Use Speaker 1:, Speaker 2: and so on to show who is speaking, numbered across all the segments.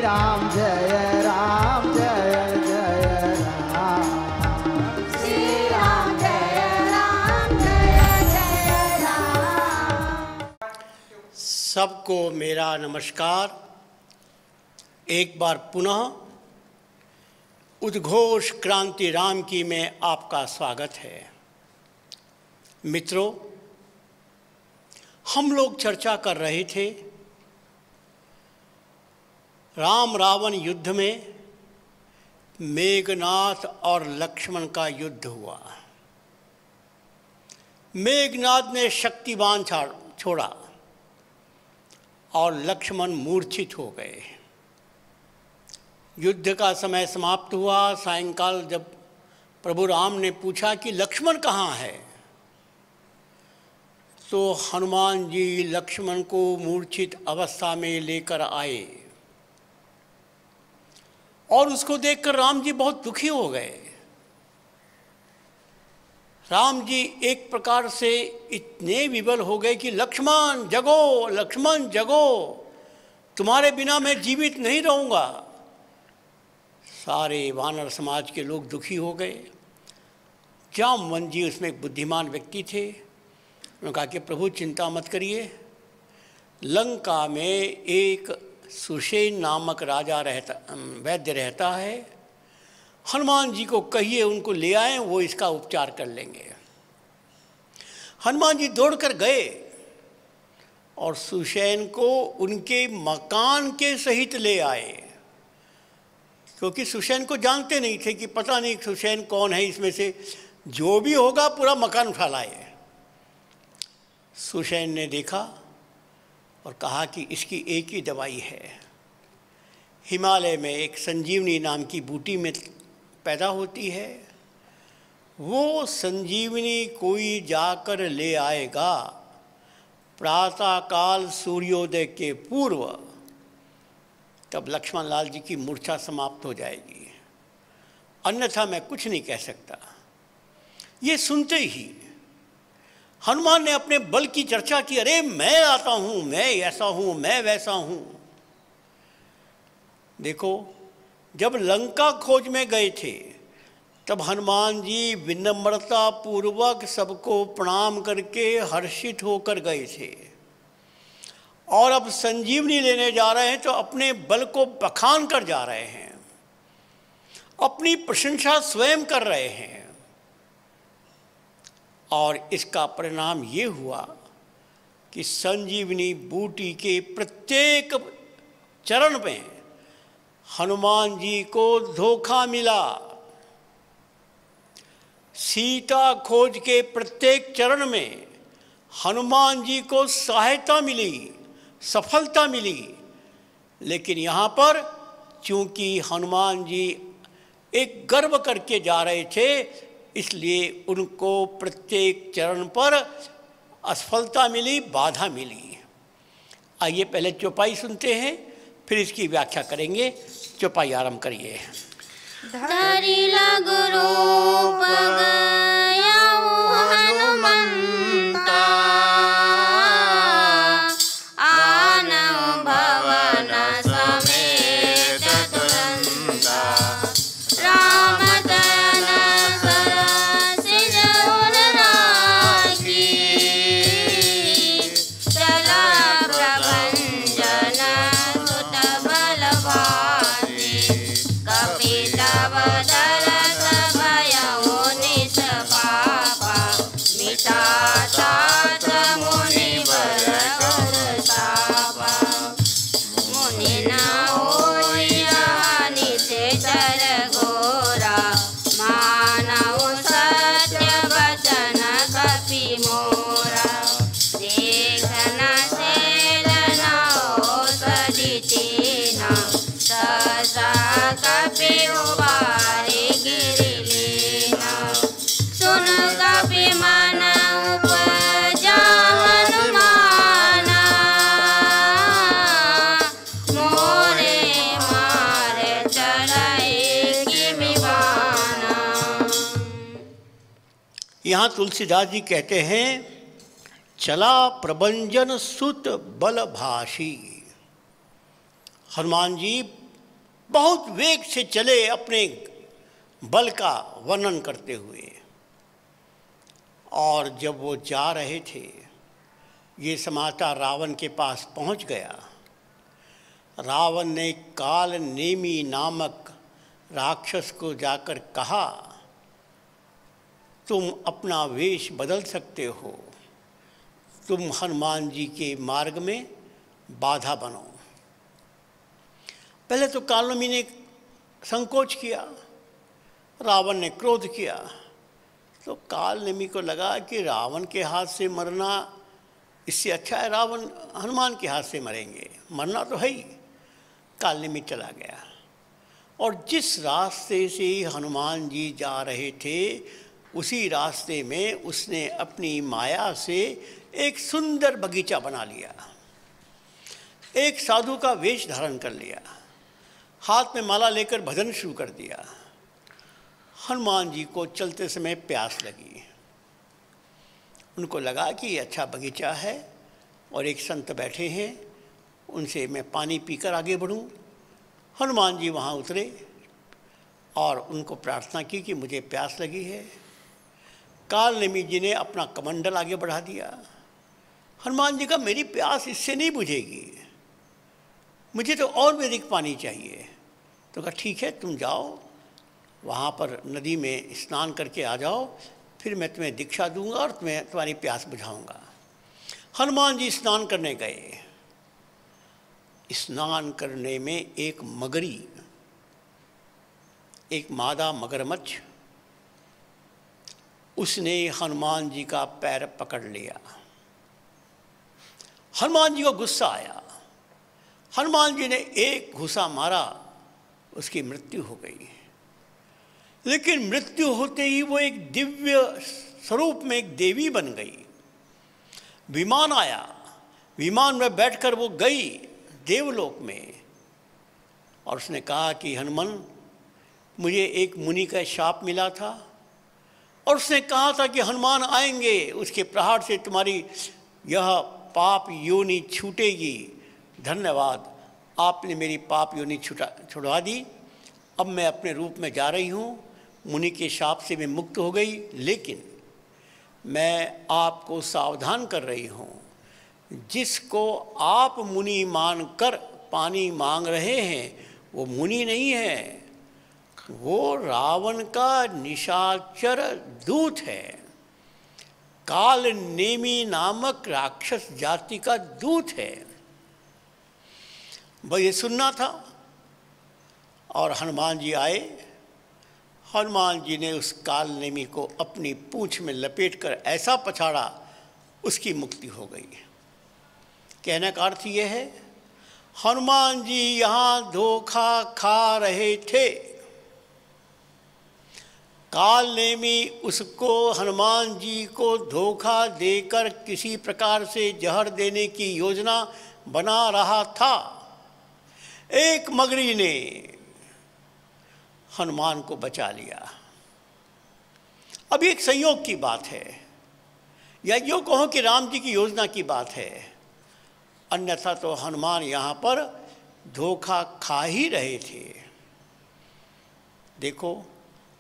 Speaker 1: राम जय राम जय जय राम।
Speaker 2: श्री राम जय राम जय जय राम।
Speaker 3: सबको मेरा नमस्कार। एक बार पुनः उद्घोष क्रांति राम की में आपका स्वागत है। मित्रों, हम लोग चर्चा कर रहे थे राम रावण युद्ध में मेघनाद और लक्ष्मण का युद्ध हुआ। मेघनाद ने शक्तिबाण छोड़ा और लक्ष्मण मूर्छित हो गए। युद्ध का समय समाप्त हुआ। सायंकाल जब प्रभु राम ने पूछा कि लक्ष्मण कहाँ है, तो हनुमान जी लक्ष्मण को मूर्छित अवस्था में लेकर आए और उसको देखकर राम जी बहुत दुखी हो गए। राम जी एक प्रकार से इतने विवल हो गए कि लक्ष्मण जगो, लक्ष्मण जगो, तुम्हारे बिना मैं जीवित नहीं रहूँगा। सारे वानर समाज के लोग दुखी हो गए। जामवंत जी उसमें एक बुद्धिमान व्यक्ति थे। उन्होंने कहा कि प्रभु चिंता मत करिए, लंका में एक सुषेण नामक राजा वैद्य रहता है, हनुमान जी को कहिए उनको ले आएं, वो इसका उपचार कर लेंगे। हनुमान जी दौड़कर गए और सुषेण को उनके मकान के सहित ले आए, क्योंकि सुषेण को जानते नहीं थे कि पता नहीं सुषेण कौन है, इसमें से जो भी होगा पूरा मकान उठा लाए। सुषेण ने देखा और कहा कि इसकी एक ही दवाई है। हिमालय में एक संजीवनी नाम की बूटी में पैदा होती है, वो संजीवनी कोई जाकर ले आएगा प्रातःकाल सूर्योदय के पूर्व, तब लक्ष्मण लाल जी की मूर्छा समाप्त हो जाएगी, अन्यथा मैं कुछ नहीं कह सकता। ये सुनते ही हनुमान ने अपने बल की चर्चा की। अरे मैं आता हूँ, मैं ऐसा हूँ, मैं वैसा हूँ। देखो, जब लंका खोज में गए थे तब हनुमान जी विनम्रता पूर्वक सबको प्रणाम करके हर्षित होकर गए थे, और अब संजीवनी लेने जा रहे हैं तो अपने बल को बखान कर जा रहे हैं, अपनी प्रशंसा स्वयं कर रहे हैं। और इसका परिणाम ये हुआ कि संजीवनी बूटी के प्रत्येक चरण में हनुमान जी को धोखा मिला। सीता खोज के प्रत्येक चरण में हनुमान जी को सहायता मिली, सफलता मिली। लेकिन यहाँ पर चूंकि हनुमान जी एक गर्व करके जा रहे थे, इसलिए उनको प्रत्येक चरण पर असफलता मिली, बाधा मिली। आइए पहले चौपाई सुनते हैं, फिर इसकी व्याख्या करेंगे। चौपाई आरंभ करिए।
Speaker 2: धरि लघु रूप गयाउ हनुमंता, आनौ भवन समेत तुरंता। राम तन सिर उर राखी, चला प्रभंजन सुत बल भाती। कपितव दरस भयउ निष्पापा, मिटा तात मुनिवर कर तापा। मुनि न होई निश्चर घोरा, मानव सत्य वचन कपि मोरा। देखन सेल न औषधि तीना, सहसा कपि उबारि गिरि लीना। सुन कपि मन उपजा हनुमाना, मोरे मारे चढ़ई किमि बाना।
Speaker 3: यहाँ तुलसीदास जी कहते हैं, चला प्रभंजन सुत बल भाषी। हनुमान जी बहुत वेग से चले अपने बल का वर्णन करते हुए। और जब वो जा रहे थे, ये समाचार रावण के पास पहुंच गया। रावण ने काल नेमी नामक राक्षस को जाकर कहा, तुम अपना वेश बदल सकते हो, तुम हनुमान जी के मार्ग में बाधा बनो। पहले तो कालनेमी ने संकोच किया, रावण ने क्रोध किया। तो कालनेमी को लगा कि रावण के हाथ से मरना इससे अच्छा है रावण हनुमान के हाथ से मरेंगे, मरना तो है ही। कालनेमी चला गया और जिस रास्ते से हनुमान जी जा रहे थे उसी रास्ते में उसने अपनी माया से एक सुंदर बगीचा बना लिया, एक साधु का वेश धारण कर लिया, हाथ में माला लेकर भजन शुरू कर दिया। हनुमान जी को चलते समय प्यास लगी। उनको लगा कि ये अच्छा बगीचा है और एक संत बैठे हैं, उनसे मैं पानी पीकर आगे बढ़ूं। हनुमान जी वहाँ उतरे और उनको प्रार्थना की कि मुझे प्यास लगी है। कालनेमी जी ने अपना कमंडल आगे बढ़ा दिया। हनुमान जी का मेरी प्यास इससे नहीं बुझेगी, मुझे तो और भी अधिक पानी चाहिए। तो कहा ठीक है, तुम जाओ वहाँ पर नदी में स्नान करके आ जाओ, फिर मैं तुम्हें दीक्षा दूंगा और तुम्हें तुम्हारी प्यास बुझाऊंगा। हनुमान जी स्नान करने गए। स्नान करने में एक मगरी, एक मादा मगरमच्छ, उसने हनुमान जी का पैर पकड़ लिया। हनुमान जी को गुस्सा आया। हनुमान जी ने एक घुसा मारा, उसकी मृत्यु हो गई। लेकिन मृत्यु होते ही वो एक दिव्य स्वरूप में एक देवी बन गई। विमान आया, विमान में बैठकर वो गई देवलोक में और उसने कहा कि हनुमान, मुझे एक मुनि का शाप मिला था और उसने कहा था कि हनुमान आएंगे, उसके प्रहार से तुम्हारी यह पाप योनि छूटेगी। धन्यवाद, आपने मेरी पाप योनि छुड़वा दी। अब मैं अपने रूप में जा रही हूँ, मुनि के शाप से मैं मुक्त हो गई। लेकिन मैं आपको सावधान कर रही हूँ, जिसको आप मुनि मानकर पानी मांग रहे हैं वो मुनि नहीं है, वो रावण का निशाचर दूत है, काल नेमी नामक राक्षस जाति का दूत है। बस ये सुनना था। और हनुमान जी आए। हनुमान जी ने उस काल नेमी को अपनी पूंछ में लपेटकर ऐसा पछाड़ा, उसकी मुक्ति हो गई। कहने का अर्थ ये है, हनुमान जी यहाँ धोखा खा रहे थे। काल नेमी उसको हनुमान जी को धोखा देकर किसी प्रकार से जहर देने की योजना बना रहा था। एक मगरी ने हनुमान को बचा लिया। अब एक संयोग की बात है, या यूँ कहो कि राम जी की योजना की बात है, अन्यथा तो हनुमान यहाँ पर धोखा खा ही रहे थे। देखो,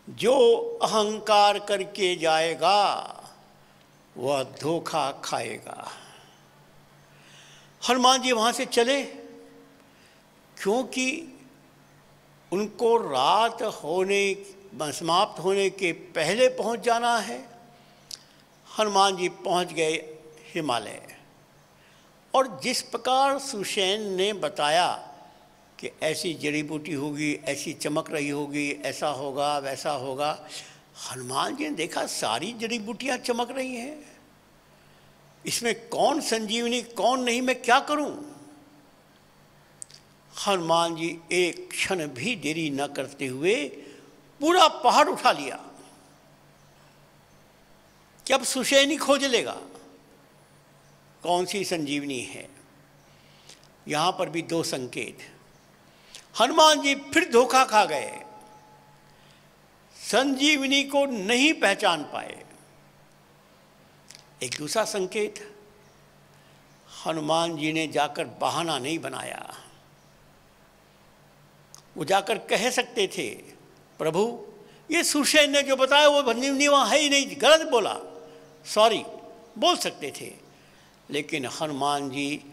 Speaker 3: जो अहंकार करके जाएगा वह धोखा खाएगा। हनुमान जी वहाँ से चले, क्योंकि उनको रात होने समाप्त होने के पहले पहुंच जाना है। हनुमान जी पहुंच गए हिमालय। और जिस प्रकार सुषेण ने बताया कि ऐसी जड़ी बूटी होगी, ऐसी चमक रही होगी, ऐसा होगा वैसा होगा, हनुमान जी ने देखा सारी जड़ी बूटियाँ चमक रही हैं, इसमें कौन संजीवनी कौन नहीं, मैं क्या करूं। हनुमान जी एक क्षण भी देरी न करते हुए पूरा पहाड़ उठा लिया कि अब सुषेण ही खोज लेगा कौन सी संजीवनी है। यहाँ पर भी दो संकेत। हनुमान जी फिर धोखा खा गए, संजीवनी को नहीं पहचान पाए। एक दूसरा संकेत, हनुमान जी ने जाकर बहाना नहीं बनाया, वो जाकर कह सकते थे, प्रभु ये सुषेण ने जो बताया वो संजीवनी वहाँ है ही नहीं, गलत बोला, सॉरी बोल सकते थे। लेकिन हनुमान जी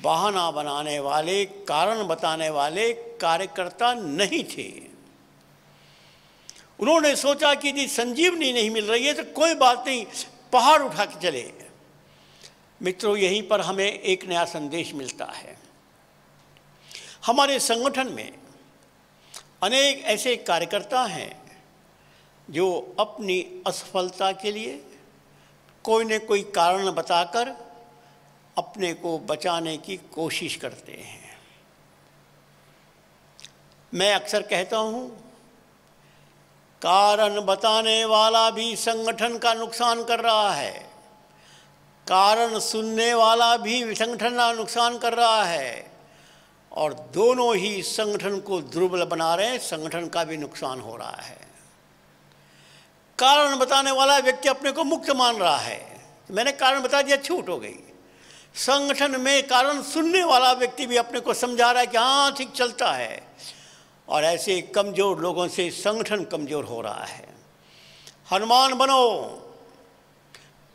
Speaker 3: बहाना बनाने वाले, कारण बताने वाले कार्यकर्ता नहीं थे। उन्होंने सोचा कि यदि संजीवनी नहीं मिल रही है तो कोई बात नहीं, पहाड़ उठा के चले। मित्रों, यहीं पर हमें एक नया संदेश मिलता है। हमारे संगठन में अनेक ऐसे कार्यकर्ता हैं जो अपनी असफलता के लिए कोई न कोई कारण बताकर अपने को बचाने की कोशिश करते हैं। मैं अक्सर कहता हूँ, कारण बताने वाला भी संगठन का नुकसान कर रहा है, कारण सुनने वाला भी संगठन का नुकसान कर रहा है, और दोनों ही संगठन को दुर्बल बना रहे हैं, संगठन का भी नुकसान हो रहा है। कारण बताने वाला व्यक्ति अपने को मुक्त मान रहा है, मैंने कारण बता दिया, छूट हो गई। संगठन में कारण सुनने वाला व्यक्ति भी अपने को समझा रहा है कि हाँ ठीक चलता है, और ऐसे कमज़ोर लोगों से संगठन कमज़ोर हो रहा है। हनुमान बनो,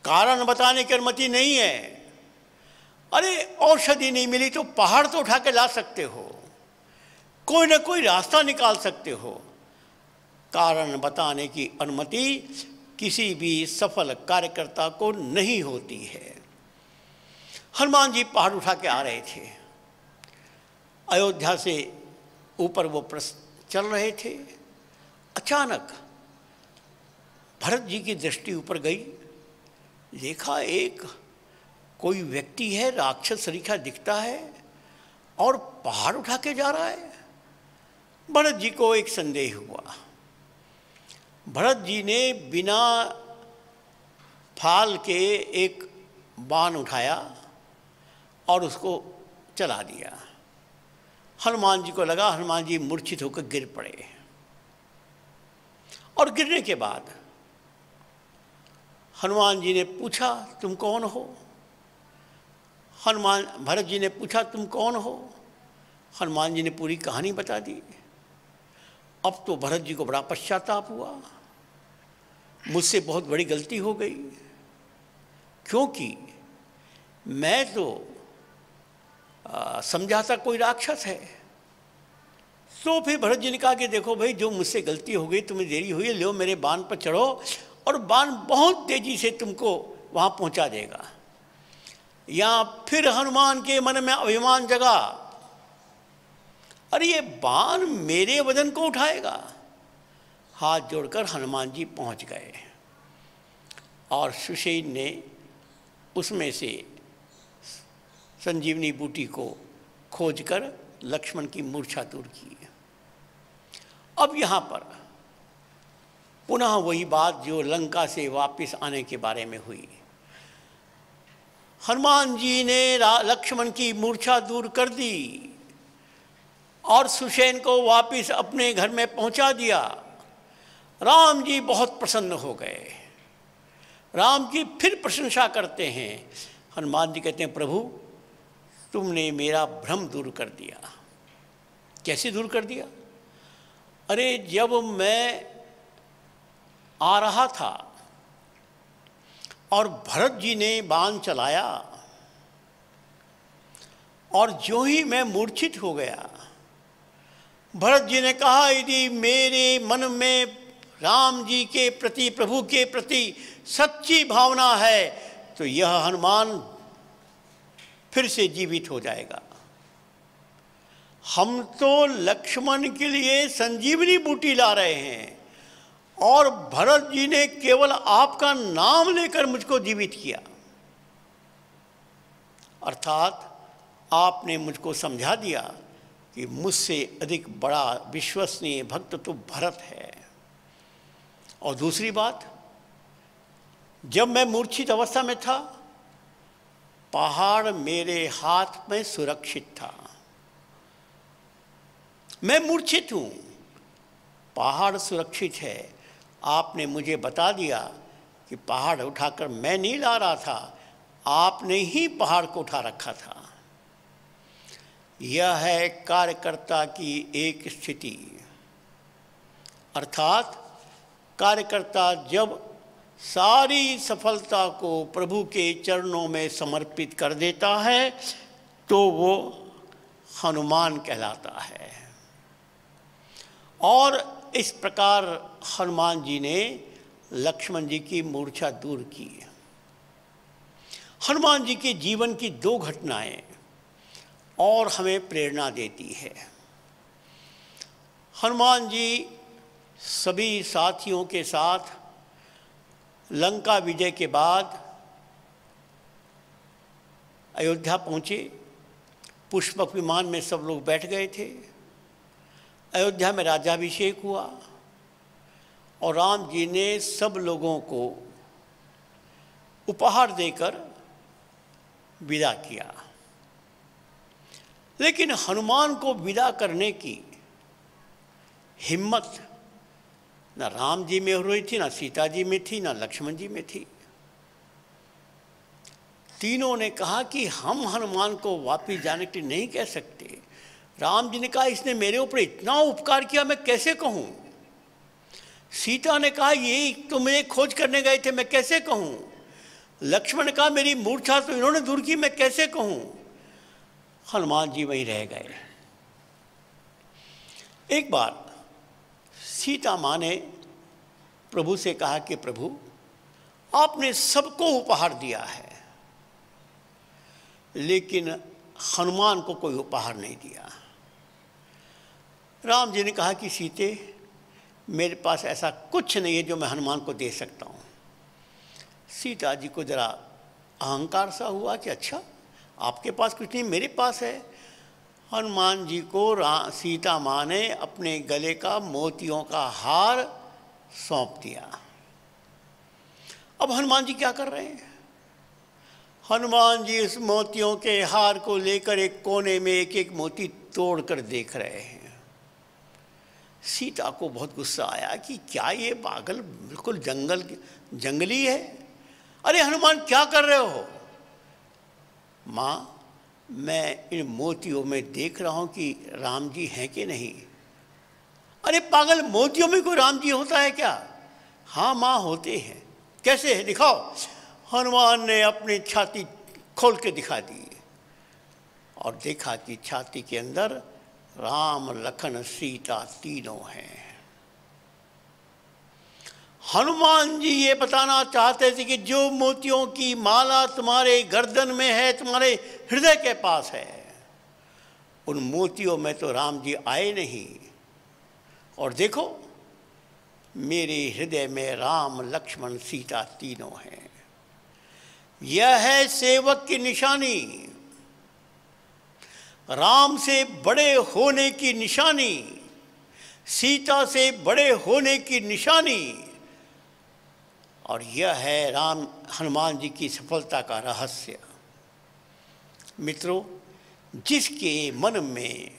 Speaker 3: कारण बताने की अनुमति नहीं है। अरे औषधि नहीं मिली तो पहाड़ तो उठा के ला सकते हो, कोई ना कोई रास्ता निकाल सकते हो। कारण बताने की अनुमति किसी भी सफल कार्यकर्ता को नहीं होती है। हनुमान जी पहाड़ उठा के आ रहे थे, अयोध्या से ऊपर वो चल रहे थे। अचानक भरत जी की दृष्टि ऊपर गई, देखा एक कोई व्यक्ति है, राक्षस सरीखा दिखता है और पहाड़ उठा के जा रहा है। भरत जी को एक संदेह हुआ। भरत जी ने बिना फाल के एक बाण उठाया और उसको चला दिया। हनुमान जी को लगा, हनुमान जी मूर्छित होकर गिर पड़े, और गिरने के बाद हनुमान जी ने पूछा तुम कौन हो? भरत जी ने पूछा तुम कौन हो? हनुमान जी ने पूरी कहानी बता दी। अब तो भरत जी को बड़ा पश्चाताप हुआ, मुझसे बहुत बड़ी गलती हो गई, क्योंकि मैं तो समझा था कोई राक्षस है। तो फिर भरत जी ने कहा कि देखो भाई, जो मुझसे गलती हो गई, तुम्हें देरी हुई, लो मेरे बाण पर चढ़ो और बाण बहुत तेजी से तुमको वहाँ पहुँचा देगा। यहाँ फिर हनुमान के मन में अभिमान जगा, अरे ये बाण मेरे वजन को उठाएगा। हाथ जोड़कर हनुमान जी पहुँच गए और सुषेण ने उसमें से संजीवनी बूटी को खोजकर लक्ष्मण की मूर्छा दूर की। अब यहाँ पर पुनः वही बात जो लंका से वापस आने के बारे में हुई। हनुमान जी ने लक्ष्मण की मूर्छा दूर कर दी और सुषेण को वापस अपने घर में पहुंचा दिया। राम जी बहुत प्रसन्न हो गए, राम की फिर प्रशंसा करते हैं। हनुमान जी कहते हैं, प्रभु तुमने मेरा भ्रम दूर कर दिया। कैसे दूर कर दिया? अरे जब मैं आ रहा था और भरत जी ने बाण चलाया और जो ही मैं मूर्छित हो गया, भरत जी ने कहा यदि मेरे मन में राम जी के प्रति, प्रभु के प्रति सच्ची भावना है तो यह हनुमान फिर से जीवित हो जाएगा। हम तो लक्ष्मण के लिए संजीवनी बूटी ला रहे हैं और भरत जी ने केवल आपका नाम लेकर मुझको जीवित किया। अर्थात आपने मुझको समझा दिया कि मुझसे अधिक बड़ा विश्वसनीय भक्त तो भरत है। और दूसरी बात, जब मैं मूर्छित अवस्था में था, पहाड़ मेरे हाथ में सुरक्षित था। मैं मूर्छित हूँ, पहाड़ सुरक्षित है। आपने मुझे बता दिया कि पहाड़ उठाकर मैं नहीं ला रहा था, आपने ही पहाड़ को उठा रखा था। यह है कार्यकर्ता की एक स्थिति। अर्थात कार्यकर्ता जब सारी सफलता को प्रभु के चरणों में समर्पित कर देता है तो वो हनुमान कहलाता है। और इस प्रकार हनुमान जी ने लक्ष्मण जी की मूर्छा दूर की। हनुमान जी के जीवन की दो घटनाएं और हमें प्रेरणा देती है। हनुमान जी सभी साथियों के साथ लंका विजय के बाद अयोध्या पहुँचे। पुष्पक विमान में सब लोग बैठ गए थे। अयोध्या में राज्याभिषेक हुआ और राम जी ने सब लोगों को उपहार देकर विदा किया। लेकिन हनुमान को विदा करने की हिम्मत न राम जी में हो रही थी, न सीता जी में थी, न लक्ष्मण जी में थी। तीनों ने कहा कि हम हनुमान को वापिस जाने के लिए नहीं कह सकते। राम जी ने कहा इसने मेरे ऊपर इतना उपकार किया, मैं कैसे कहूँ। सीता ने कहा ये तो मेरे खोज करने गए थे, मैं कैसे कहूँ। लक्ष्मण ने कहा मेरी मूर्छा तो इन्होंने दूर की, मैं कैसे कहूँ। हनुमान जी वहीं रह गए। एक बार सीता माँ ने प्रभु से कहा कि प्रभु आपने सबको उपहार दिया है लेकिन हनुमान को कोई उपहार नहीं दिया। राम जी ने कहा कि सीते मेरे पास ऐसा कुछ नहीं है जो मैं हनुमान को दे सकता हूँ। सीता जी को जरा अहंकार सा हुआ कि अच्छा आपके पास कुछ नहीं, मेरे पास है। हनुमान जी को सीता माँ ने अपने गले का मोतियों का हार सौंप दिया। अब हनुमान जी क्या कर रहे हैं। हनुमान जी इस मोतियों के हार को लेकर एक कोने में एक एक मोती तोड़ कर देख रहे हैं। सीता को बहुत गुस्सा आया कि क्या ये पागल बिल्कुल जंगली है। अरे हनुमान क्या कर रहे हो। माँ मैं इन मोतियों में देख रहा हूँ कि राम जी हैं कि नहीं। अरे पागल मोतियों में कोई राम जी होता है क्या। हाँ माँ होते हैं। कैसे है दिखाओ। हनुमान ने अपनी छाती खोल के दिखा दी और देखा कि छाती के अंदर राम लखन सीता तीनों हैं। हनुमान जी ये बताना चाहते थे कि जो मोतियों की माला तुम्हारे गर्दन में है, तुम्हारे हृदय के पास है, उन मोतियों में तो राम जी आए नहीं। और देखो मेरे हृदय में राम लक्ष्मण सीता तीनों हैं। यह है सेवक की निशानी, राम से बड़े होने की निशानी, सीता से बड़े होने की निशानी। और यह है राम हनुमान जी की सफलता का रहस्य। मित्रों, जिसके मन में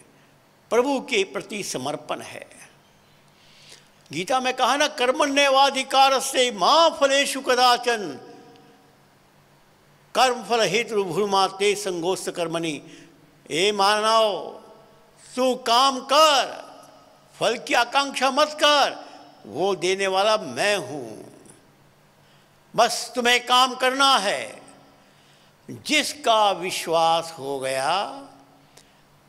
Speaker 3: प्रभु के प्रति समर्पण है, गीता में कहा ना कर्मण्येवाधिकारस्ते मा फलेषु कदाचन कर्म फल हेतु भूर्मा ते संगोस्त कर्मणि। ए मानव तू काम कर, फल की आकांक्षा मत कर, वो देने वाला मैं हूँ। बस तुम्हें काम करना है। जिसका विश्वास हो गया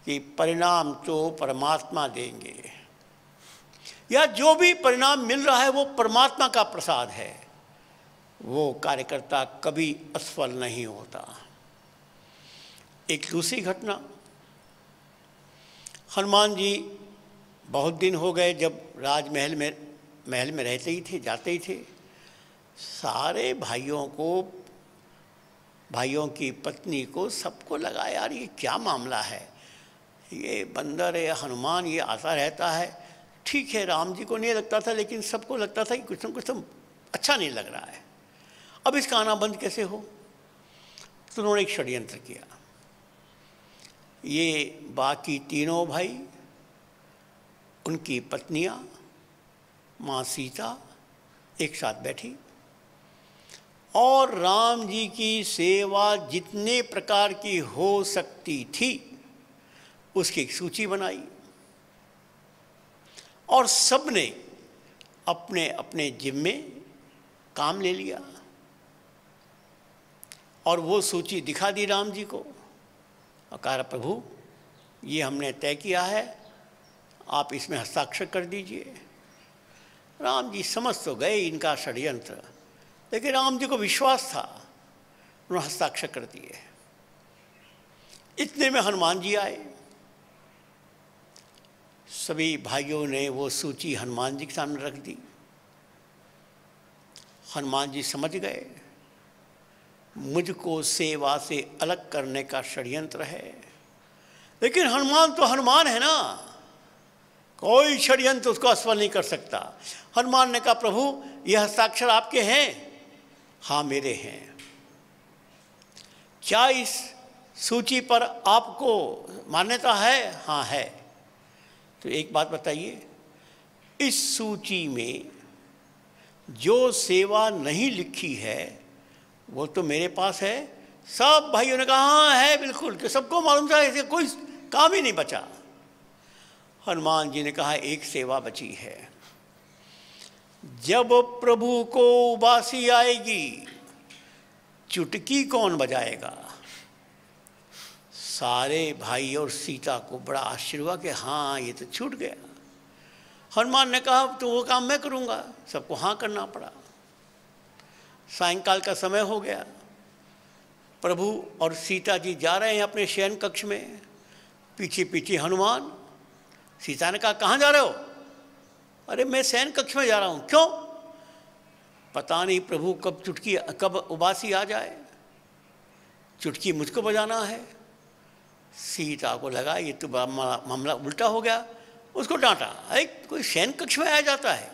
Speaker 3: कि परिणाम तो परमात्मा देंगे, या जो भी परिणाम मिल रहा है वो परमात्मा का प्रसाद है, वो कार्यकर्ता कभी असफल नहीं होता। एक दूसरी घटना, हनुमान जी बहुत दिन हो गए जब महल में रहते ही थे, जाते ही थे। सारे भाइयों की पत्नी को सबको लगा यार ये क्या मामला है, ये बंदर है हनुमान ये आता रहता है। ठीक है राम जी को नहीं लगता था लेकिन सबको लगता था कि कुछ न कुछ तो अच्छा नहीं लग रहा है। अब इसका आना बंद कैसे हो। तो उन्होंने एक षड्यंत्र किया। ये बाकी तीनों भाई, उनकी पत्नियां, माँ सीता एक साथ बैठी और राम जी की सेवा जितने प्रकार की हो सकती थी उसकी एक सूची बनाई और सबने अपने अपने जिम्मे काम ले लिया और वो सूची दिखा दी राम जी को और कहा, प्रभु ये हमने तय किया है, आप इसमें हस्ताक्षर कर दीजिए। राम जी समझ तो गए इनका षड्यंत्र, लेकिन राम जी को विश्वास था, उन्होंने हस्ताक्षर कर दिए। इतने में हनुमान जी आए। सभी भाइयों ने वो सूची हनुमान जी के सामने रख दी। हनुमान जी समझ गए मुझको सेवा से अलग करने का षड्यंत्र है, लेकिन हनुमान तो हनुमान है ना, कोई षड्यंत्र उसको असफल नहीं कर सकता। हनुमान ने कहा, प्रभु यह हस्ताक्षर आपके हैं? हाँ मेरे हैं। क्या इस सूची पर आपको मान्यता है? हाँ है। तो एक बात बताइए, इस सूची में जो सेवा नहीं लिखी है वो तो मेरे पास है। सब भाइयों ने कहा हाँ है, बिल्कुल, कि सबको मालूम था, ऐसे कोई काम ही नहीं बचा। हनुमान जी ने कहा, एक सेवा बची है। जब प्रभु को उबासी आएगी, चुटकी कौन बजाएगा? सारे भाई और सीता को बड़ा आश्चर्य हुआ कि हाँ ये तो छूट गया। हनुमान ने कहा, तो वो काम मैं करूँगा। सबको हाँ करना पड़ा। सायंकाल का समय हो गया। प्रभु और सीता जी जा रहे हैं अपने शयन कक्ष में, पीछे पीछे हनुमान। सीता ने कहा, कहाँ जा रहे हो? अरे मैं शयन कक्ष में जा रहा हूँ। क्यों? पता नहीं प्रभु कब उबासी आ जाए, चुटकी मुझको बजाना है। सीता को लगा ये तो मामला उल्टा हो गया। उसको डांटा, अरे कोई शयन कक्ष में आया जाता है,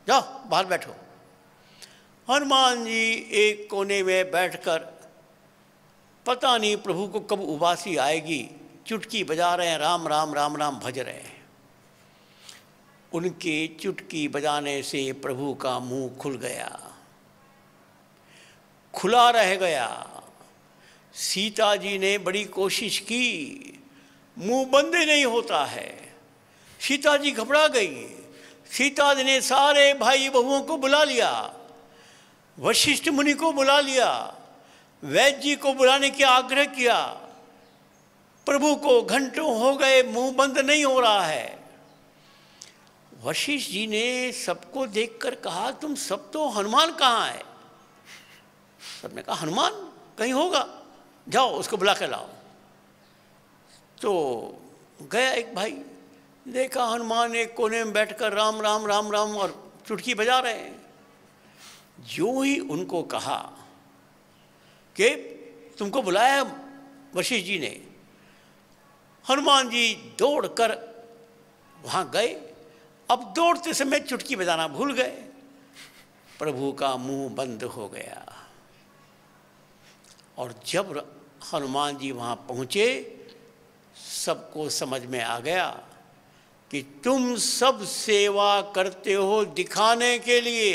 Speaker 3: जाओ बाहर बैठो। हनुमान जी एक कोने में बैठकर पता नहीं प्रभु को कब उबासी आएगी, चुटकी बजा रहे हैं, राम राम राम राम भज रहे हैं। उनके चुटकी बजाने से प्रभु का मुंह खुल गया, खुला रह गया। सीता जी ने बड़ी कोशिश की, मुंह बंद नहीं होता है। सीता जी घबरा गई। सीता जी ने सारे भाई बहुओं को बुला लिया, वशिष्ठ मुनि को बुला लिया, वैद्य जी को बुलाने की आग्रह किया। प्रभु को घंटों हो गए, मुंह बंद नहीं हो रहा है। वशिष्ठ जी ने सबको देखकर कहा, तुम सब तो हनुमान कहाँ है? सबने कहा, हनुमान कहीं होगा, जाओ उसको बुला के लाओ। तो गया एक भाई, देखा हनुमान एक कोने में बैठकर राम राम राम राम और चुटकी बजा रहे हैं। जो ही उनको कहा कि तुमको बुलाया वशिष्ठ जी ने, हनुमान जी दौड़कर वहाँ गए। अब दौड़ते समय चुटकी बजाना भूल गए। प्रभु का मुंह बंद हो गया। और जब हनुमान जी वहाँ पहुँचे, सबको समझ में आ गया कि तुम सब सेवा करते हो दिखाने के लिए,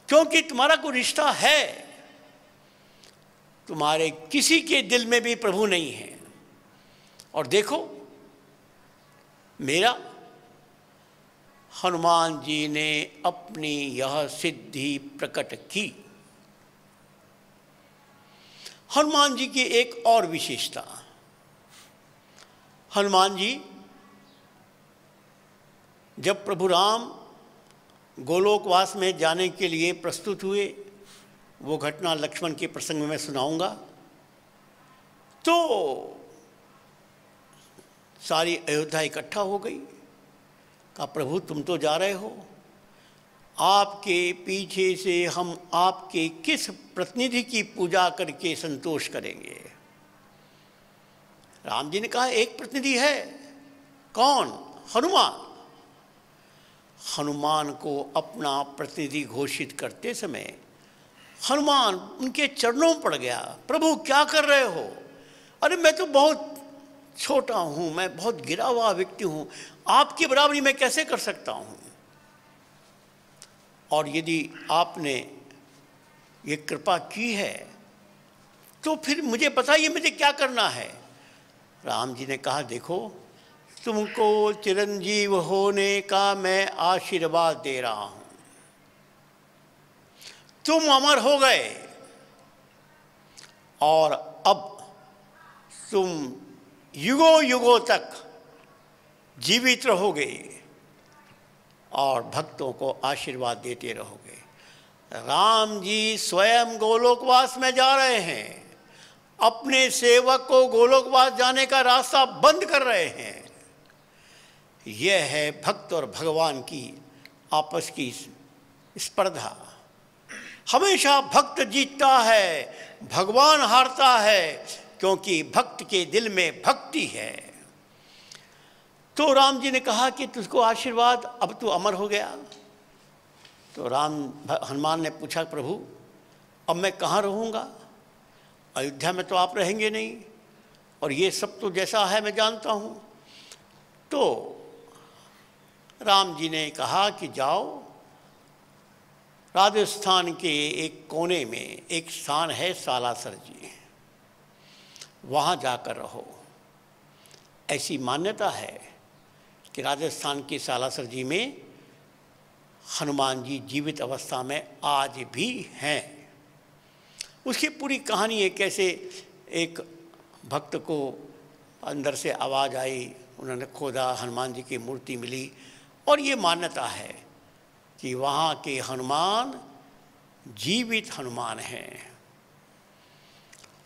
Speaker 3: क्योंकि तुम्हारा कोई रिश्ता है, तुम्हारे किसी के दिल में भी प्रभु नहीं है। और देखो मेरा, हनुमान जी ने अपनी यह सिद्धि प्रकट की। हनुमान जी की एक और विशेषता, हनुमान जी जब प्रभु राम गोलोकवास में जाने के लिए प्रस्तुत हुए, वो घटना लक्ष्मण के प्रसंग में मैं सुनाऊंगा। तो सारी अयोध्या इकट्ठा हो गई। कहा, प्रभु तुम तो जा रहे हो, आपके पीछे से हम आपके किस प्रतिनिधि की पूजा करके संतोष करेंगे? राम जी ने कहा, एक प्रतिनिधि है। कौन? हनुमान। हनुमान को अपना प्रतिनिधि घोषित करते समय हनुमान उनके चरणों में पड़ गया। प्रभु क्या कर रहे हो? अरे मैं तो बहुत छोटा हूँ, मैं बहुत गिरा हुआ व्यक्ति हूँ, आपकी बराबरी मैं कैसे कर सकता हूँ? और यदि आपने ये कृपा की है तो फिर मुझे बताइए मुझे क्या करना है। राम जी ने कहा, देखो तुमको चिरंजीव होने का मैं आशीर्वाद दे रहा हूं। तुम अमर हो गए और अब तुम युगों युगों तक जीवित रहोगे और भक्तों को आशीर्वाद देते रहोगे। राम जी स्वयं गोलोकवास में जा रहे हैं, अपने सेवक को गोलोकवास जाने का रास्ता बंद कर रहे हैं। यह है भक्त और भगवान की आपस की स्पर्धा। हमेशा भक्त जीतता है, भगवान हारता है, क्योंकि भक्त के दिल में भक्ति है। तो राम जी ने कहा कि तुझको आशीर्वाद, अब तू अमर हो गया। तो हनुमान ने पूछा, प्रभु अब मैं कहाँ रहूँगा? अयोध्या में तो आप रहेंगे नहीं, और ये सब तो जैसा है मैं जानता हूँ। तो राम जी ने कहा कि जाओ, राजस्थान के एक कोने में एक स्थान है सालासर जी, वहाँ जाकर रहो। ऐसी मान्यता है कि राजस्थान के सालासर जी में हनुमान जी जीवित अवस्था में आज भी हैं। उसकी पूरी कहानी है, कैसे एक भक्त को अंदर से आवाज़ आई, उन्होंने खोदा, हनुमान जी की मूर्ति मिली, और ये मान्यता है कि वहाँ के हनुमान जीवित हनुमान हैं,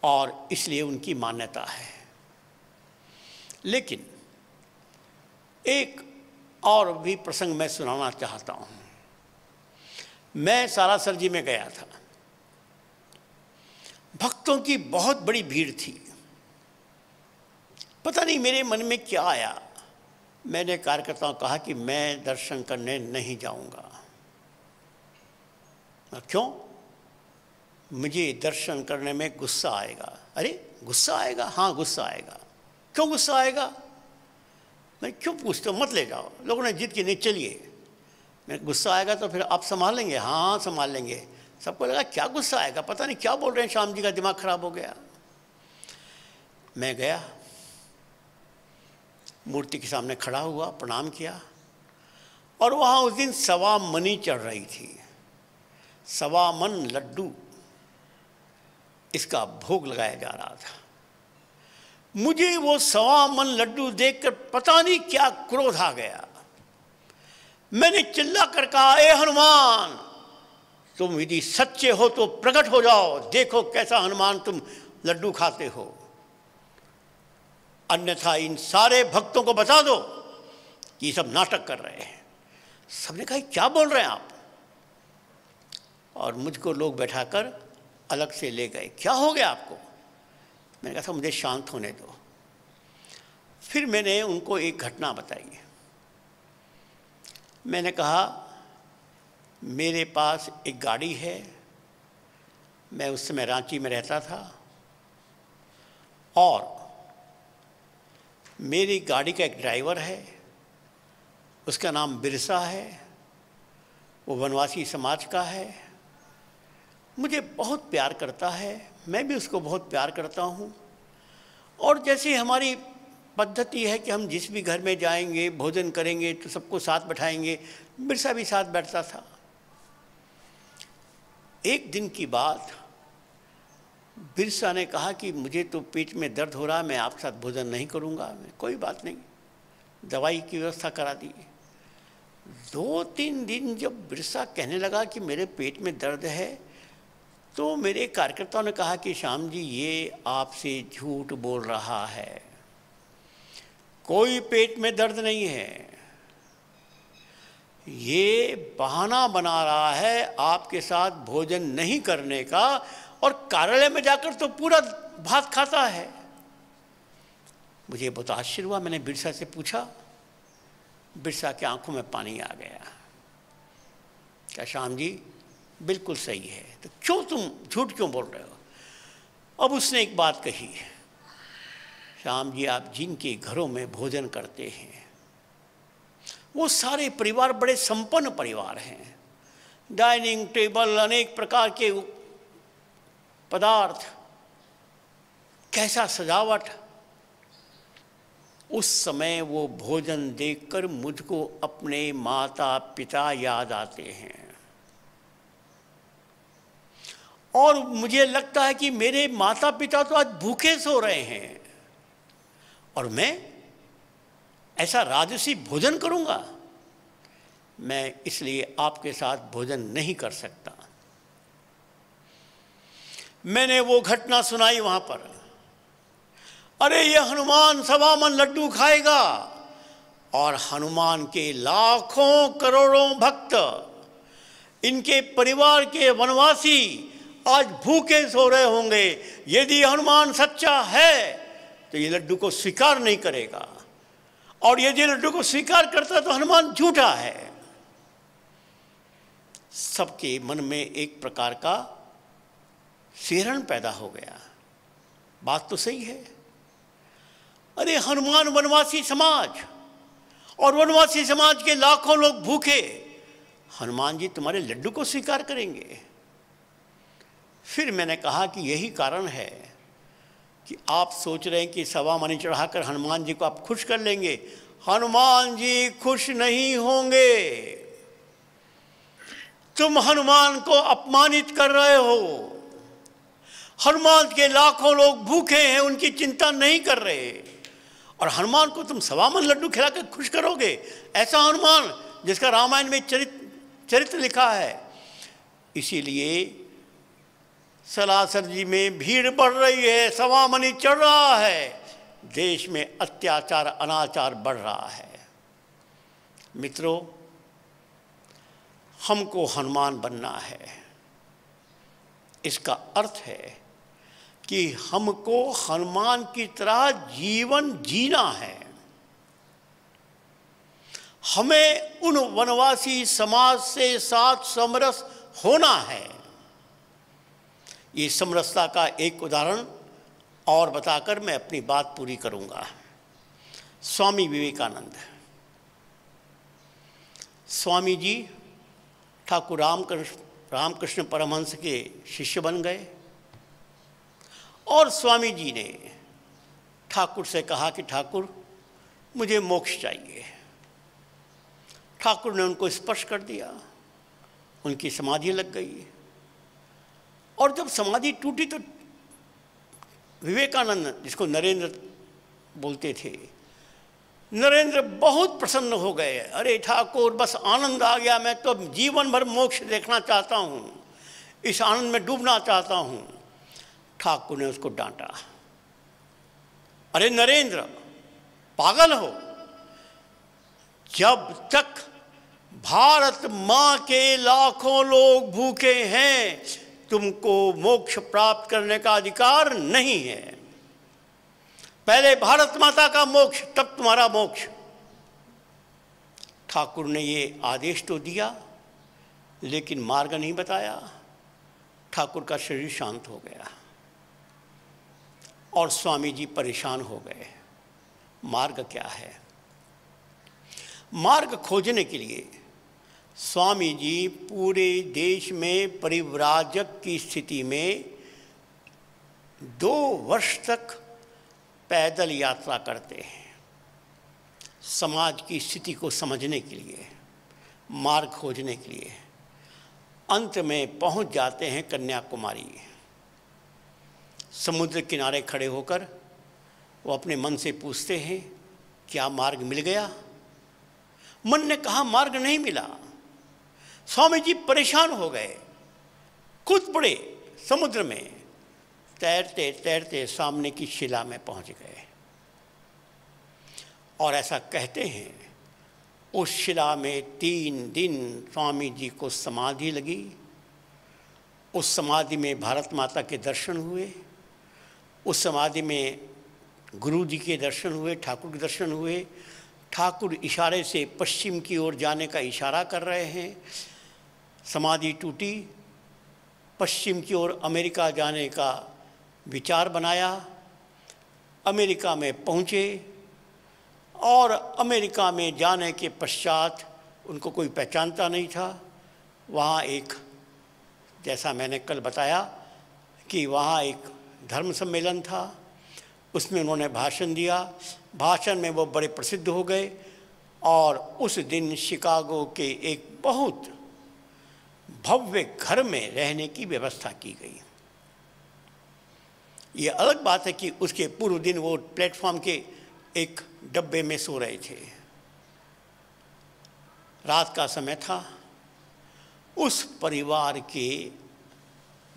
Speaker 3: और इसलिए उनकी मान्यता है। लेकिन एक और भी प्रसंग मैं सुनाना चाहता हूँ। मैं सालासर जी में गया था, भक्तों की बहुत बड़ी भीड़ थी। पता नहीं मेरे मन में क्या आया, मैंने कार्यकर्ताओं को कहा कि मैं दर्शन करने नहीं जाऊंगा। क्यों? मुझे दर्शन करने में गुस्सा आएगा। अरे गुस्सा आएगा? हाँ गुस्सा आएगा। क्यों गुस्सा आएगा? मैं क्यों पूछता हूँ, मत ले जाओ। लोगों ने जिद की, नहीं चलिए। मैं गुस्सा आएगा तो फिर आप संभाल लेंगे? हाँ संभाल लेंगे। सबको लगा क्या गुस्सा आएगा, पता नहीं क्या बोल रहे हैं, श्याम जी का दिमाग खराब हो गया। मैं गया, मूर्ति के सामने खड़ा हुआ, प्रणाम किया, और वहाँ उस दिन 1.25 मनी चढ़ रही थी। 1.25 मन लड्डू, इसका भोग लगाया जा रहा था। मुझे वो 1.25 मन लड्डू देखकर पता नहीं क्या क्रोध आ गया। मैंने चिल्ला कर कहा, ए हनुमान, तुम यदि सच्चे हो तो प्रकट हो जाओ, देखो कैसा हनुमान तुम लड्डू खाते हो, अन्यथा इन सारे भक्तों को बता दो कि ये सब नाटक कर रहे हैं। सबने कहा क्या बोल रहे हैं आप? और मुझको लोग बैठाकर अलग से ले गए। क्या हो गया आपको? मैंने कहा था मुझे शांत होने दो। फिर मैंने उनको एक घटना बताई। मैंने कहा मेरे पास एक गाड़ी है, मैं उस समय रांची में रहता था, और मेरी गाड़ी का एक ड्राइवर है, उसका नाम बिरसा है, वो वनवासी समाज का है, मुझे बहुत प्यार करता है, मैं भी उसको बहुत प्यार करता हूँ। और जैसे हमारी पद्धति है कि हम जिस भी घर में जाएंगे, भोजन करेंगे तो सबको साथ बैठाएंगे, बिरसा भी साथ बैठता था। एक दिन की बात, बिरसा ने कहा कि मुझे तो पेट में दर्द हो रहा है, मैं आपके साथ भोजन नहीं करूँगा। कोई बात नहीं, दवाई की व्यवस्था करा दी। 2-3 दिन जब बिरसा कहने लगा कि मेरे पेट में दर्द है, तो मेरे कार्यकर्ताओं ने कहा कि श्याम जी ये आपसे झूठ बोल रहा है, कोई पेट में दर्द नहीं है, ये बहाना बना रहा है आपके साथ भोजन नहीं करने का, और कार्यालय में जाकर तो पूरा भात खाता है। मुझे बहुत आश्चर्य हुआ। मैंने बिरसा से पूछा, बिरसा की आंखों में पानी आ गया। क्या श्याम जी बिल्कुल सही है, तो क्यों तुम झूठ क्यों बोल रहे हो? अब उसने एक बात कही, श्याम जी आप जिनके घरों में भोजन करते हैं वो सारे परिवार बड़े संपन्न परिवार हैं, डाइनिंग टेबल, अनेक प्रकार के पदार्थ, कैसा सजावट, उस समय वो भोजन देखकर मुझको अपने माता पिता याद आते हैं और मुझे लगता है कि मेरे माता पिता तो आज भूखे सो रहे हैं और मैं ऐसा राजसी भोजन करूंगा। मैं इसलिए आपके साथ भोजन नहीं कर सकता। मैंने वो घटना सुनाई वहां पर। अरे ये हनुमान सवा मन लड्डू खाएगा और हनुमान के लाखों करोड़ों भक्त, इनके परिवार के वनवासी आज भूखे सो रहे होंगे। यदि हनुमान सच्चा है तो ये लड्डू को स्वीकार नहीं करेगा और यदि लड्डू को स्वीकार करता तो हनुमान झूठा है। सबके मन में एक प्रकार का सिहरण पैदा हो गया। बात तो सही है। अरे हनुमान वनवासी समाज और वनवासी समाज के लाखों लोग भूखे, हनुमान जी तुम्हारे लड्डू को स्वीकार करेंगे? फिर मैंने कहा कि यही कारण है कि आप सोच रहे हैं कि सवा मनी चढ़ाकर हनुमान जी को आप खुश कर लेंगे। हनुमान जी खुश नहीं होंगे। तुम हनुमान को अपमानित कर रहे हो। हनुमान के लाखों लोग भूखे हैं, उनकी चिंता नहीं कर रहे और हनुमान को तुम सवा मन लड्डू खिलाकर खुश करोगे? ऐसा हनुमान जिसका रामायण में चरित्र लिखा है। इसीलिए सलासर जी में भीड़ बढ़ रही है, सवा मनी चढ़ रहा है, देश में अत्याचार अनाचार बढ़ रहा है। मित्रों, हमको हनुमान बनना है। इसका अर्थ है कि हमको हनुमान की तरह जीवन जीना है। हमें उन वनवासी समाज से साथ समरस होना है। ये समरसता का एक उदाहरण और बताकर मैं अपनी बात पूरी करूंगा। स्वामी विवेकानंद, स्वामी जी ठाकुर रामकृष्ण परमहंस के शिष्य बन गए और स्वामी जी ने ठाकुर से कहा कि ठाकुर मुझे मोक्ष चाहिए। ठाकुर ने उनको स्पर्श कर दिया, उनकी समाधि लग गई और जब समाधि टूटी तो विवेकानंद, जिसको नरेंद्र बोलते थे, नरेंद्र बहुत प्रसन्न हो गए। अरे ठाकुर बस आनंद आ गया, मैं तो जीवन भर मोक्ष देखना चाहता हूँ, इस आनंद में डूबना चाहता हूँ। ठाकुर ने उसको डांटा, अरे नरेंद्र पागल हो, जब तक भारत माँ के लाखों लोग भूखे हैं तुमको मोक्ष प्राप्त करने का अधिकार नहीं है। पहले भारत माता का मोक्ष, तब तुम्हारा मोक्ष। ठाकुर ने ये आदेश तो दिया लेकिन मार्ग नहीं बताया। ठाकुर का शरीर शांत हो गया और स्वामी जी परेशान हो गए। मार्ग क्या है? मार्ग खोजने के लिए स्वामी जी पूरे देश में परिव्राजक की स्थिति में 2 वर्ष तक पैदल यात्रा करते हैं, समाज की स्थिति को समझने के लिए, मार्ग खोजने के लिए। अंत में पहुंच जाते हैं कन्याकुमारी। समुद्र किनारे खड़े होकर वो अपने मन से पूछते हैं, क्या मार्ग मिल गया? मन ने कहा मार्ग नहीं मिला। स्वामी जी परेशान हो गए, कूद पड़े समुद्र में, तैरते तैरते सामने की शिला में पहुंच गए और ऐसा कहते हैं उस शिला में 3 दिन स्वामी जी को समाधि लगी। उस समाधि में भारत माता के दर्शन हुए, उस समाधि में गुरु जी के दर्शन हुए, ठाकुर के दर्शन हुए। ठाकुर इशारे से पश्चिम की ओर जाने का इशारा कर रहे हैं। समाधि टूटी, पश्चिम की ओर अमेरिका जाने का विचार बनाया। अमेरिका में पहुँचे और अमेरिका में जाने के पश्चात उनको कोई पहचानता नहीं था। वहाँ एक, जैसा मैंने कल बताया कि वहाँ एक धर्म सम्मेलन था, उसमें उन्होंने भाषण दिया। भाषण में वो बड़े प्रसिद्ध हो गए और उस दिन शिकागो के एक बहुत भव्य घर में रहने की व्यवस्था की गई। ये अलग बात है कि उसके पूर्व दिन वो प्लेटफॉर्म के एक डब्बे में सो रहे थे। रात का समय था। उस परिवार के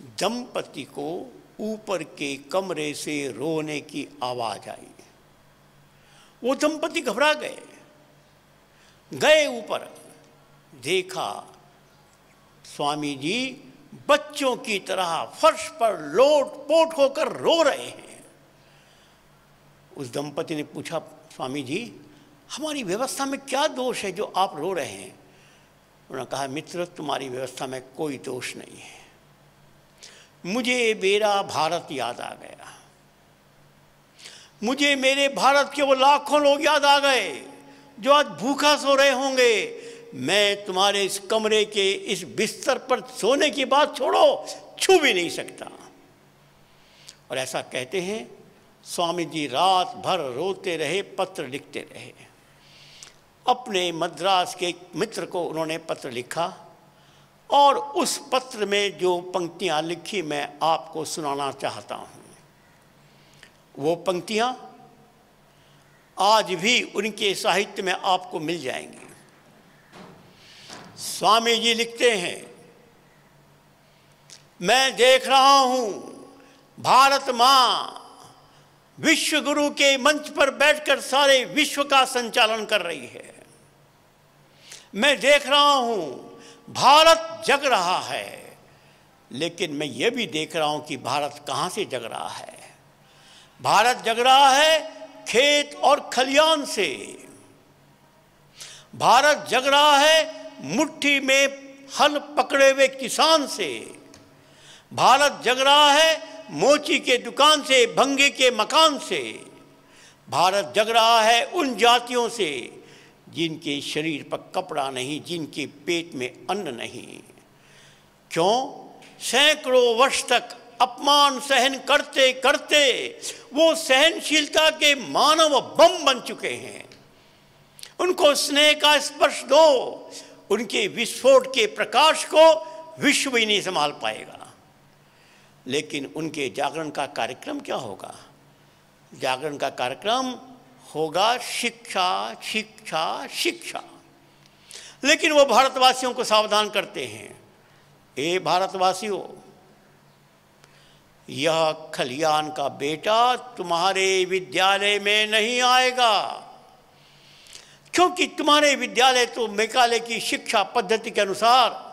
Speaker 3: दंपति को ऊपर के कमरे से रोने की आवाज़ आई। वो दंपति घबरा गए ऊपर, देखा स्वामी जी बच्चों की तरह फर्श पर लोट-पोट होकर रो रहे हैं। उस दंपति ने पूछा, स्वामी जी हमारी व्यवस्था में क्या दोष है जो आप रो रहे हैं? उन्होंने कहा, मित्र तुम्हारी व्यवस्था में कोई दोष नहीं है। मुझे मेरा भारत याद आ गया। मुझे मेरे भारत के वो लाखों लोग याद आ गए जो आज भूखा सो रहे होंगे। मैं तुम्हारे इस कमरे के इस बिस्तर पर सोने की बात छोड़ो, छू भी नहीं सकता। और ऐसा कहते हैं स्वामी जी रात भर रोते रहे, पत्र लिखते रहे। अपने मद्रास के एक मित्र को उन्होंने पत्र लिखा और उस पत्र में जो पंक्तियां लिखी मैं आपको सुनाना चाहता हूं। वो पंक्तियां आज भी उनके साहित्य में आपको मिल जाएंगी। स्वामी जी लिखते हैं, मैं देख रहा हूं भारत मां विश्व गुरु के मंच पर बैठकर सारे विश्व का संचालन कर रही है। मैं देख रहा हूं भारत जग रहा है, लेकिन मैं ये भी देख रहा हूं कि भारत कहां से जग रहा है। भारत जग रहा है खेत और खलियान से। भारत जग रहा है मुट्ठी में हल पकड़े हुए किसान से। भारत जग रहा है मोची के दुकान से, भंगे के मकान से। भारत जग रहा है उन जातियों से जिनके शरीर पर कपड़ा नहीं, जिनके पेट में अन्न नहीं। क्यों? सैकड़ों वर्ष तक अपमान सहन करते करते वो सहनशीलता के मानव बम बन चुके हैं। उनको स्नेह का स्पर्श दो, उनके विस्फोट के प्रकाश को विश्व ही नहीं संभाल पाएगा। लेकिन उनके जागरण का कार्यक्रम क्या होगा? जागरण का कार्यक्रम होगा शिक्षा, शिक्षा, शिक्षा। लेकिन वो भारतवासियों को सावधान करते हैं, ए भारतवासियों, यह खलियान का बेटा तुम्हारे विद्यालय में नहीं आएगा, क्योंकि तुम्हारे विद्यालय तो मैकाले की शिक्षा पद्धति के अनुसार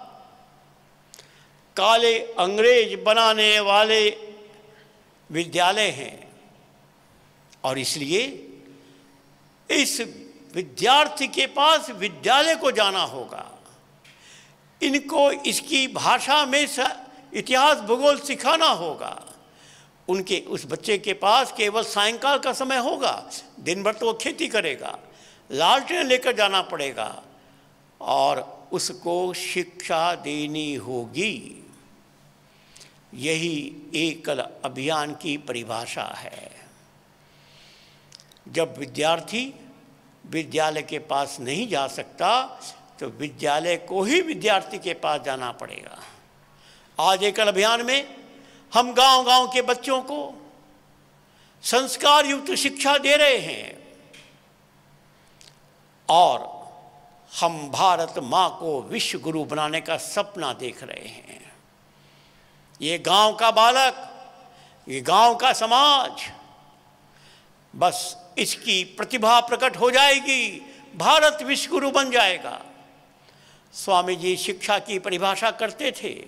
Speaker 3: काले अंग्रेज बनाने वाले विद्यालय हैं। और इसलिए इस विद्यार्थी के पास विद्यालय को जाना होगा। इनको इसकी भाषा में इतिहास भूगोल सिखाना होगा। उनके उस बच्चे के पास केवल सायंकाल का समय होगा, दिन भर तो वो खेती करेगा, लालटेन लेकर जाना पड़ेगा और उसको शिक्षा देनी होगी। यही एकल अभियान की परिभाषा है। जब विद्यार्थी विद्यालय के पास नहीं जा सकता तो विद्यालय को ही विद्यार्थी के पास जाना पड़ेगा। आज एकल अभियान में हम गांव-गांव के बच्चों को संस्कार युक्त शिक्षा दे रहे हैं और हम भारत माँ को विश्व गुरु बनाने का सपना देख रहे हैं। ये गांव का बालक, ये गांव का समाज, बस इसकी प्रतिभा प्रकट हो जाएगी, भारत विश्व गुरु बन जाएगा। स्वामी जी शिक्षा की परिभाषा करते थे,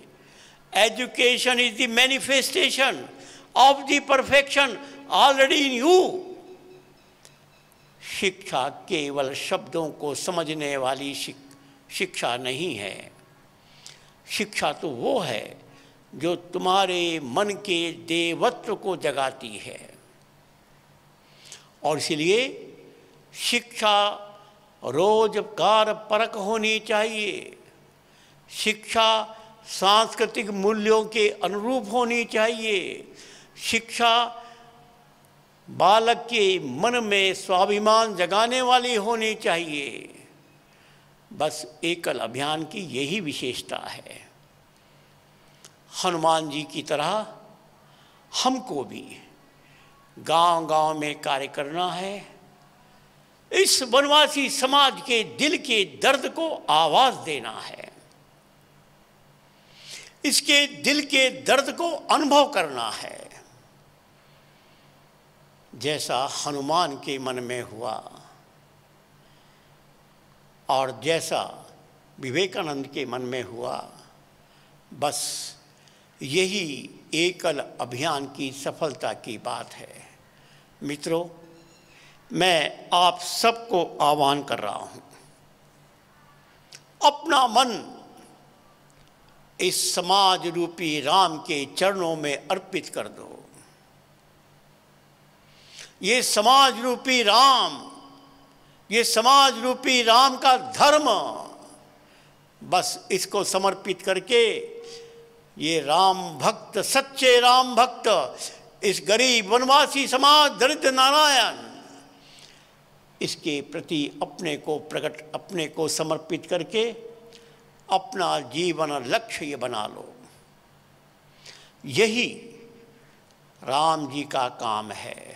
Speaker 3: education is the manifestation of the perfection already in you. शिक्षा केवल शब्दों को समझने वाली शिक्षा नहीं है। शिक्षा तो वो है जो तुम्हारे मन के देवत्व को जगाती है। और इसलिए शिक्षा रोजगार परक होनी चाहिए। शिक्षा सांस्कृतिक मूल्यों के अनुरूप होनी चाहिए। शिक्षा बालक के मन में स्वाभिमान जगाने वाली होनी चाहिए। बस एकल अभियान की यही विशेषता है। हनुमान जी की तरह हमको भी गांव-गांव में कार्य करना है। इस वनवासी समाज के दिल के दर्द को आवाज देना है, इसके दिल के दर्द को अनुभव करना है। जैसा हनुमान के मन में हुआ और जैसा विवेकानंद के मन में हुआ, बस यही एकल अभियान की सफलता की बात है। मित्रों, मैं आप सबको आह्वान कर रहा हूं, अपना मन इस समाज रूपी राम के चरणों में अर्पित कर दो। ये समाज रूपी राम, ये समाज रूपी राम का धर्म, बस इसको समर्पित करके ये राम भक्त, सच्चे राम भक्त, इस गरीब वनवासी समाज, दरिद्र नारायण, इसके प्रति अपने को समर्पित करके अपना जीवन लक्ष्य ये बना लो। यही राम जी का काम है,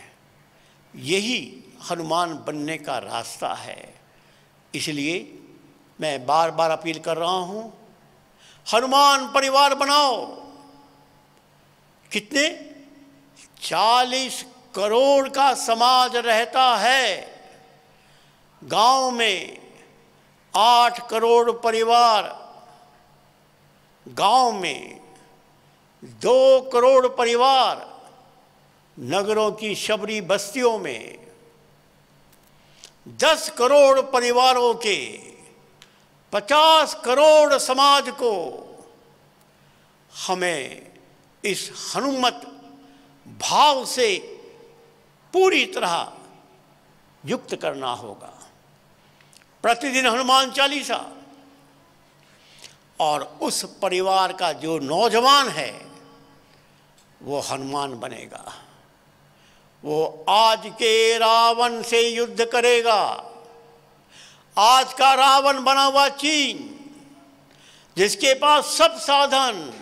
Speaker 3: यही हनुमान बनने का रास्ता है। इसलिए मैं बार बार अपील कर रहा हूं, हनुमान परिवार बनाओ। कितने 40 करोड़ का समाज रहता है। गांव में 8 करोड़ परिवार, गांव में 2 करोड़ परिवार, नगरों की शबरी बस्तियों में 10 करोड़ परिवारों के 50 करोड़ समाज को हमें इस हनुमत भाव से पूरी तरह युक्त करना होगा। प्रतिदिन हनुमान चालीसा, और उस परिवार का जो नौजवान है वो हनुमान बनेगा। वो आज के रावण से युद्ध करेगा। आज का रावण बना हुआ चीन, जिसके पास सब साधन,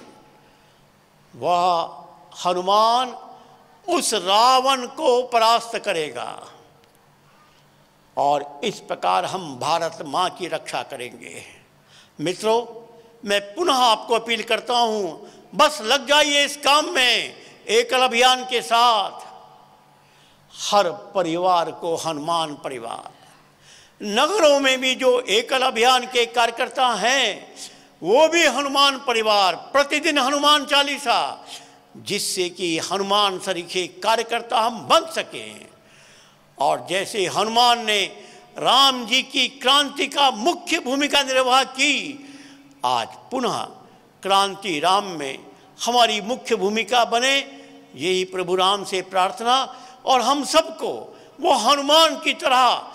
Speaker 3: वह हनुमान उस रावण को परास्त करेगा। और इस प्रकार हम भारत माँ की रक्षा करेंगे। मित्रों, मैं पुनः आपको अपील करता हूँ, बस लग जाइए इस काम में एकल अभियान के साथ। हर परिवार को हनुमान परिवार, नगरों में भी जो एकल अभियान के कार्यकर्ता हैं वो भी हनुमान परिवार, प्रतिदिन हनुमान चालीसा, जिससे कि हनुमान सरीखे कार्यकर्ता हम बन सकें। और जैसे हनुमान ने राम जी की क्रांति का मुख्य भूमिका निर्वाह की, आज पुनः क्रांति राम में हमारी मुख्य भूमिका बने, यही प्रभु राम से प्रार्थना। और हम सबको वो हनुमान की तरह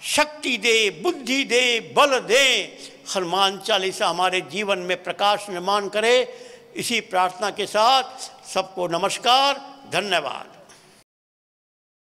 Speaker 3: शक्ति दे, बुद्धि दे, बल दे। हनुमान चालीसा हमारे जीवन में प्रकाश निर्माण करे। इसी प्रार्थना के साथ सबको नमस्कार, धन्यवाद।